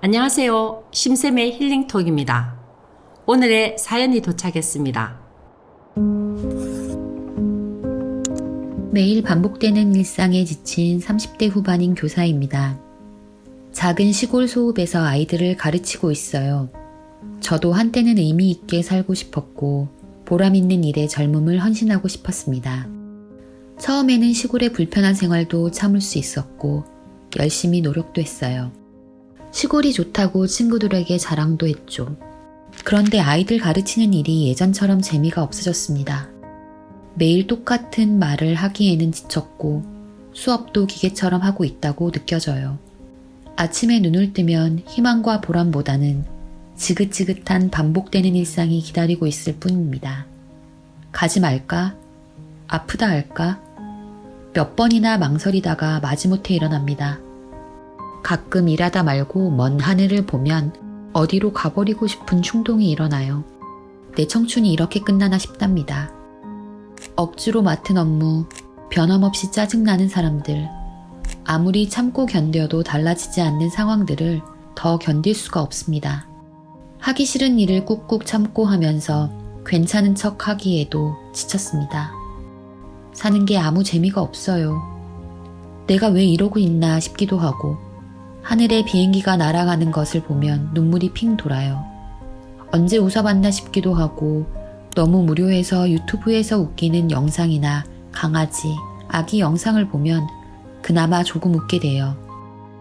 안녕하세요. 심쌤의 힐링톡입니다. 오늘의 사연이 도착했습니다. 매일 반복되는 일상에 지친 30대 후반인 교사입니다. 작은 시골 소읍에서 아이들을 가르치고 있어요. 저도 한때는 의미 있게 살고 싶었고 보람 있는 일에 젊음을 헌신하고 싶었습니다. 처음에는 시골의 불편한 생활도 참을 수 있었고 열심히 노력도 했어요. 시골이 좋다고 친구들에게 자랑도 했죠. 그런데 아이들 가르치는 일이 예전처럼 재미가 없어졌습니다. 매일 똑같은 말을 하기에는 지쳤고 수업도 기계처럼 하고 있다고 느껴져요. 아침에 눈을 뜨면 희망과 보람보다는 지긋지긋한 반복되는 일상이 기다리고 있을 뿐입니다. 가지 말까? 아프다 할까? 몇 번이나 망설이다가 마지못해 일어납니다. 가끔 일하다 말고 먼 하늘을 보면 어디로 가버리고 싶은 충동이 일어나요. 내 청춘이 이렇게 끝나나 싶답니다. 억지로 맡은 업무, 변함없이 짜증나는 사람들, 아무리 참고 견뎌도 달라지지 않는 상황들을 더 견딜 수가 없습니다. 하기 싫은 일을 꾹꾹 참고 하면서 괜찮은 척 하기에도 지쳤습니다. 사는 게 아무 재미가 없어요. 내가 왜 이러고 있나 싶기도 하고 하늘에 비행기가 날아가는 것을 보면 눈물이 핑 돌아요. 언제 웃어봤나 싶기도 하고 너무 무료해서 유튜브에서 웃기는 영상이나 강아지, 아기 영상을 보면 그나마 조금 웃게 돼요.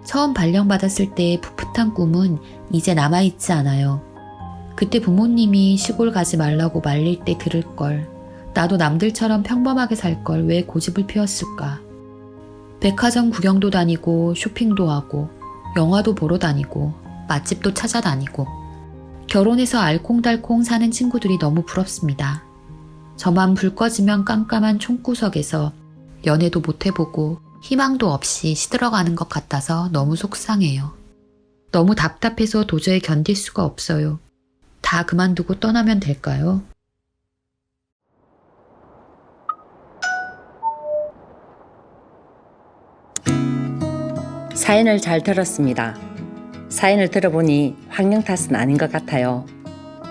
처음 발령받았을 때의 풋풋한 꿈은 이제 남아있지 않아요. 그때 부모님이 시골 가지 말라고 말릴 때 들을 걸, 나도 남들처럼 평범하게 살 걸 왜 고집을 피웠을까. 백화점 구경도 다니고 쇼핑도 하고 영화도 보러 다니고 맛집도 찾아다니고 결혼해서 알콩달콩 사는 친구들이 너무 부럽습니다. 저만 불 꺼지면 깜깜한 총구석에서 연애도 못 해보고 희망도 없이 시들어가는 것 같아서 너무 속상해요. 너무 답답해서 도저히 견딜 수가 없어요. 다 그만두고 떠나면 될까요? 사연을 잘 들었습니다. 사연을 들어보니 환경 탓은 아닌 것 같아요.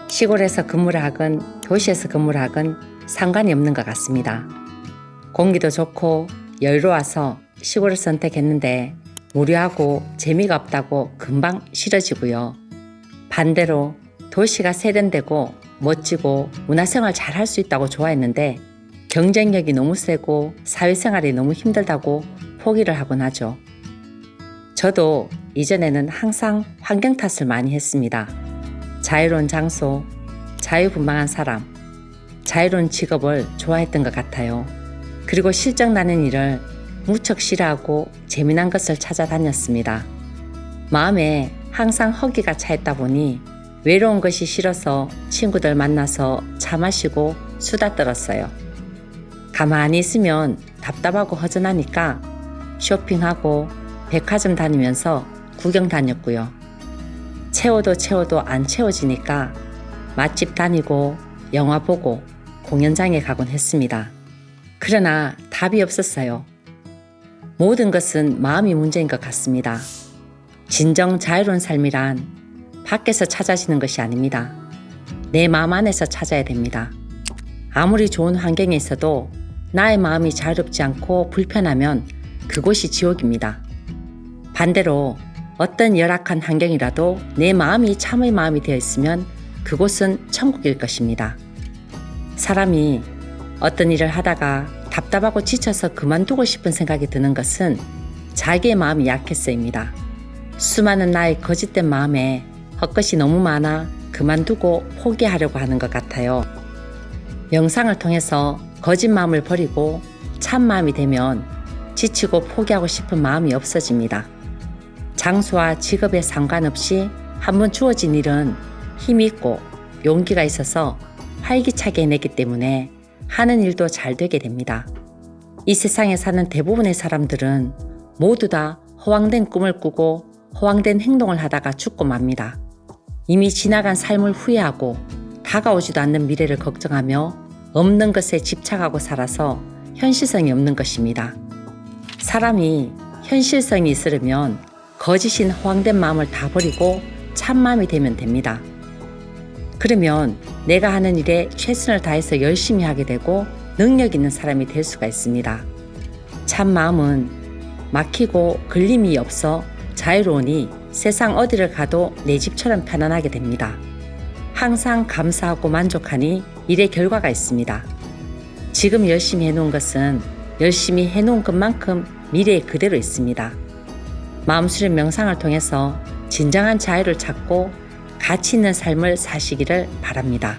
시골에서 근무를 하건 도시에서 근무를 하건 상관이 없는 것 같습니다. 공기도 좋고 여유로워서 시골을 선택했는데 무료하고 재미가 없다고 금방 싫어지고요. 반대로 도시가 세련되고 멋지고 문화생활 잘 할 수 있다고 좋아했는데 경쟁력이 너무 세고 사회생활이 너무 힘들다고 포기를 하곤 하죠. 저도 이전에는 항상 환경 탓을 많이 했습니다. 자유로운 장소, 자유분방한 사람, 자유로운 직업을 좋아했던 것 같아요. 그리고 실적나는 일을 무척 싫어하고 재미난 것을 찾아다녔습니다. 마음에 항상 허기가 차있다 보니 외로운 것이 싫어서 친구들 만나서 차 마시고 수다 떨었어요. 가만히 있으면 답답하고 허전하니까 쇼핑하고 백화점 다니면서 구경 다녔고요. 채워도 안 채워지니까 맛집 다니고 영화 보고 공연장에 가곤 했습니다. 그러나 답이 없었어요. 모든 것은 마음이 문제인 것 같습니다. 진정 자유로운 삶이란 밖에서 찾아지는 것이 아닙니다. 내 마음 안에서 찾아야 됩니다. 아무리 좋은 환경에 있어도 나의 마음이 자유롭지 않고 불편하면 그곳이 지옥입니다. 반대로 어떤 열악한 환경이라도 내 마음이 참의 마음이 되어 있으면 그곳은 천국일 것입니다. 사람이 어떤 일을 하다가 답답하고 지쳐서 그만두고 싶은 생각이 드는 것은 자기의 마음이 약해서입니다. 수많은 나의 거짓된 마음에 헛것이 너무 많아 그만두고 포기하려고 하는 것 같아요. 명상을 통해서 거짓 마음을 버리고 참 마음이 되면 지치고 포기하고 싶은 마음이 없어집니다. 장소와 직업에 상관없이 한번 주어진 일은 힘이 있고 용기가 있어서 활기차게 해내기 때문에 하는 일도 잘 되게 됩니다. 이 세상에 사는 대부분의 사람들은 모두 다 허황된 꿈을 꾸고 허황된 행동을 하다가 죽고 맙니다. 이미 지나간 삶을 후회하고 다가오지도 않는 미래를 걱정하며 없는 것에 집착하고 살아서 현실성이 없는 것입니다. 사람이 현실성이 있으려면 거짓인 허황된 마음을 다 버리고 참마음이 되면 됩니다. 그러면 내가 하는 일에 최선을 다해서 열심히 하게 되고 능력 있는 사람이 될 수가 있습니다. 참마음은 막히고 걸림이 없어 자유로우니 세상 어디를 가도 내 집처럼 편안하게 됩니다. 항상 감사하고 만족하니 일의 결과가 있습니다. 지금 열심히 해놓은 것은 열심히 해놓은 것만큼 미래에 그대로 있습니다. 마음수련 명상을 통해서 진정한 자유를 찾고 가치 있는 삶을 사시기를 바랍니다.